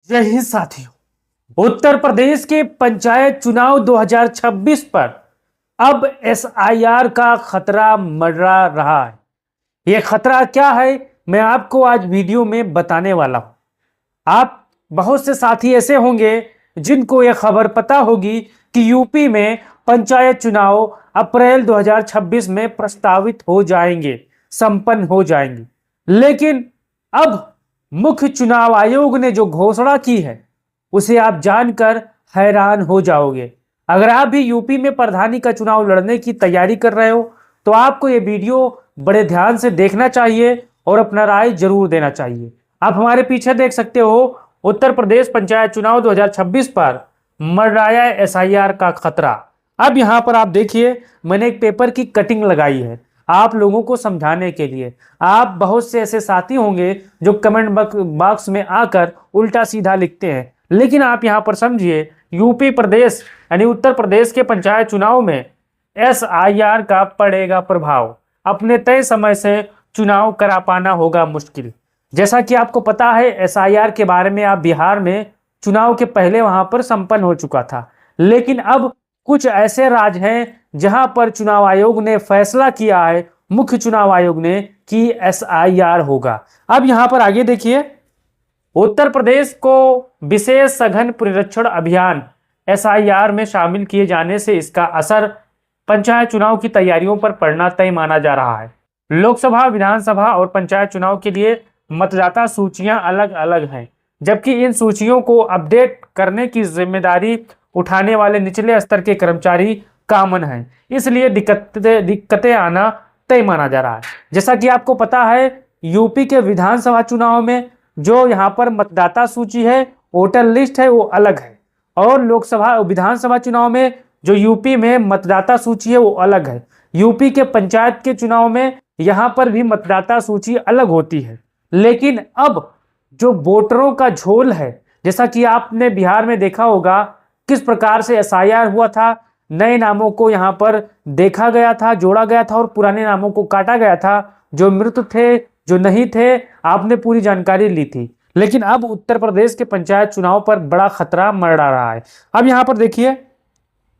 जय हिंद साथियों। उत्तर प्रदेश के पंचायत चुनाव 2026 पर अब एसआईआर का खतरा मंडरा रहा है। यह खतरा क्या है, मैं आपको आज वीडियो में बताने वाला हूं। आप बहुत से साथी ऐसे होंगे जिनको यह खबर पता होगी कि यूपी में पंचायत चुनाव अप्रैल 2026 में प्रस्तावित हो जाएंगे, संपन्न हो जाएंगे। लेकिन अब मुख्य चुनाव आयोग ने जो घोषणा की है उसे आप जानकर हैरान हो जाओगे। अगर आप भी यूपी में प्रधानी का चुनाव लड़ने की तैयारी कर रहे हो तो आपको ये वीडियो बड़े ध्यान से देखना चाहिए और अपना राय जरूर देना चाहिए। आप हमारे पीछे देख सकते हो, उत्तर प्रदेश पंचायत चुनाव 2026 पर मंडराया एसआईआर का खतरा। अब यहां पर आप देखिए, मैंने एक पेपर की कटिंग लगाई है आप लोगों को समझाने के लिए। आप बहुत से ऐसे साथी होंगे जो कमेंट बॉक्स में आकर उल्टा सीधा लिखते हैं, लेकिन आप यहां पर समझिए, यूपी प्रदेश यानी उत्तर प्रदेश के पंचायत चुनाव में एसआईआर का पड़ेगा प्रभाव। अपने तय समय से चुनाव करा पाना होगा मुश्किल। जैसा कि आपको पता है, एसआईआर के बारे में आप बिहार में चुनाव के पहले वहां पर संपन्न हो चुका था, लेकिन अब कुछ ऐसे राज्य हैं जहां पर चुनाव आयोग ने फैसला किया है, मुख्य चुनाव आयोग ने, कि एसआईआर होगा। अब यहां पर आगे देखिए, उत्तर प्रदेश को विशेष सघन पुनरीक्षण अभियान एसआईआर में शामिल किए जाने से इसका असर पंचायत चुनाव की तैयारियों पर पड़ना तय माना जा रहा है। लोकसभा, विधानसभा और पंचायत चुनाव के लिए मतदाता सूचियां अलग अलग हैं, जबकि इन सूचियों को अपडेट करने की जिम्मेदारी उठाने वाले निचले स्तर के कर्मचारी कॉमन हैं। इसलिए दिक्कतें आना तय माना जा रहा है। जैसा कि आपको पता है, यूपी के विधानसभा चुनाव में जो यहाँ पर मतदाता सूची है, वोटर लिस्ट है, वो अलग है, और लोकसभा विधानसभा चुनाव में जो यूपी में मतदाता सूची है वो अलग है। यूपी के पंचायत के चुनाव में यहाँ पर भी मतदाता सूची अलग होती है। लेकिन अब जो वोटरों का झोल है, जैसा कि आपने बिहार में देखा होगा किस प्रकार से एसआईआर हुआ था, नए नामों को यहाँ पर देखा गया था, जोड़ा गया था, और पुराने नामों को काटा गया था। जो मृत थे, जो नहीं थे, आपने पूरी जानकारी ली थी। लेकिन अब उत्तर प्रदेश के पंचायत चुनाव पर बड़ा खतरा मंडरा रहा है। अब यहाँ पर देखिए,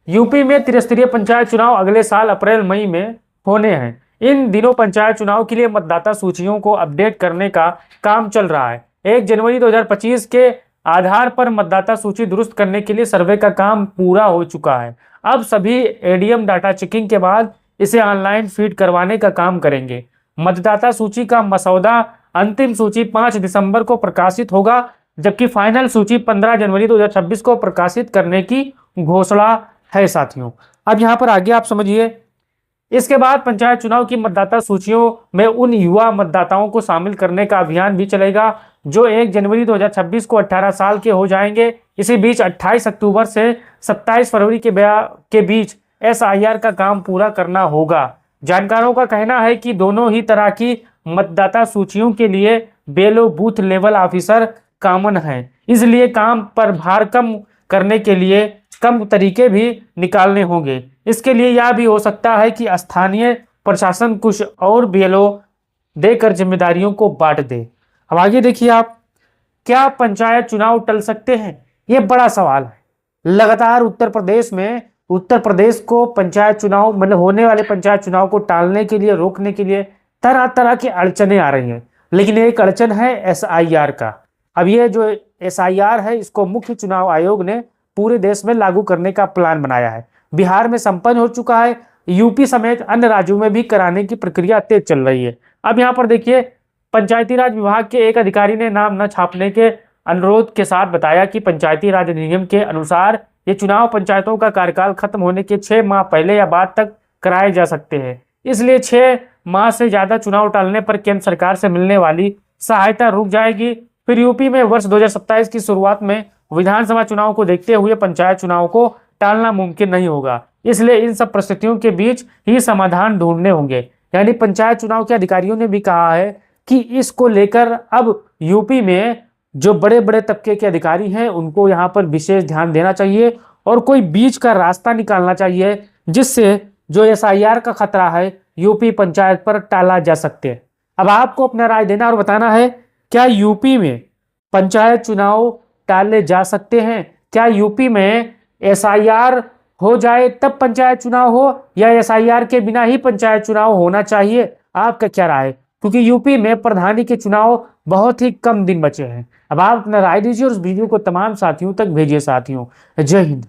यूपी में त्रिस्तरीय पंचायत चुनाव अगले साल अप्रैल मई में होने हैं। इन दिनों पंचायत चुनाव के लिए मतदाता सूचियों को अपडेट करने का काम चल रहा है। 1 जनवरी 2025 के आधार पर मतदाता सूची दुरुस्त करने के लिए सर्वे का काम पूरा हो चुका है। अब सभी एडीएम डाटा चेकिंग के बाद इसे ऑनलाइन फीड करवाने का काम करेंगे। मतदाता सूची का मसौदा अंतिम सूची 5 दिसंबर को प्रकाशित होगा, जबकि फाइनल सूची 15 जनवरी 2026 को प्रकाशित करने की घोषणा है साथियों। अब यहाँ पर आगे आप समझिए, इसके बाद पंचायत चुनाव की मतदाता सूचियों में उन युवा मतदाताओं को शामिल करने का अभियान भी चलेगा जो 1 जनवरी 2026 को 18 साल के हो जाएंगे। इसी बीच 28 अक्टूबर से 27 फरवरी के बीच एसआईआर का काम पूरा करना होगा। जानकारों का कहना है कि दोनों ही तरह की मतदाता सूचियों के लिए बेलो बूथ लेवल ऑफिसर कॉमन है, इसलिए काम पर भार कम करने के लिए कम तरीके भी निकालने होंगे। इसके लिए यह भी हो सकता है कि स्थानीय प्रशासन कुछ और बेलो देकर जिम्मेदारियों को बांट दे। अब आगे देखिए आप, क्या पंचायत चुनाव टल सकते हैं? यह बड़ा सवाल है। लगातार उत्तर प्रदेश को पंचायत चुनाव, मतलब होने वाले पंचायत चुनाव को टालने के लिए, रोकने के लिए तरह तरह की अड़चने आ रही हैं, लेकिन एक अड़चन है एसआईआर का। अब ये जो एसआईआर है, इसको मुख्य चुनाव आयोग ने पूरे देश में लागू करने का प्लान बनाया है। बिहार में संपन्न हो चुका है, यूपी समेत अन्य राज्यों में भी कराने की प्रक्रिया तेज चल रही है। अब यहाँ पर देखिए, पंचायती राज विभाग के एक अधिकारी ने नाम न छापने के अनुरोध के साथ बताया कि पंचायती राज अधिनियम के अनुसार ये चुनाव पंचायतों का कार्यकाल खत्म होने के 6 माह पहले या बाद तक कराए जा सकते हैं। इसलिए 6 माह से ज्यादा चुनाव टालने पर केंद्र सरकार से मिलने वाली सहायता रुक जाएगी। फिर यूपी में वर्ष 2027 की शुरुआत में विधानसभा चुनाव को देखते हुए पंचायत चुनाव को टालना मुमकिन नहीं होगा। इसलिए इन सब परिस्थितियों के बीच ही समाधान ढूंढने होंगे। यानी पंचायत चुनाव के अधिकारियों ने भी कहा है कि इसको लेकर अब यूपी में जो बड़े बड़े तबके के अधिकारी हैं उनको यहाँ पर विशेष ध्यान देना चाहिए और कोई बीच का रास्ता निकालना चाहिए, जिससे जो एसआईआर का खतरा है यूपी पंचायत पर टाला जा सकते हैं। अब आपको अपना राय देना और बताना है, क्या यूपी में पंचायत चुनाव टाले जा सकते हैं? क्या यूपी में एसआईआर हो जाए तब पंचायत चुनाव हो, या एसआईआर के बिना ही पंचायत चुनाव होना चाहिए? आपका क्या राय है? क्योंकि यूपी में प्रधानी के चुनाव बहुत ही कम दिन बचे हैं। अब आप अपना राय दीजिए और उस वीडियो को तमाम साथियों तक भेजिए साथियों। जय हिंद।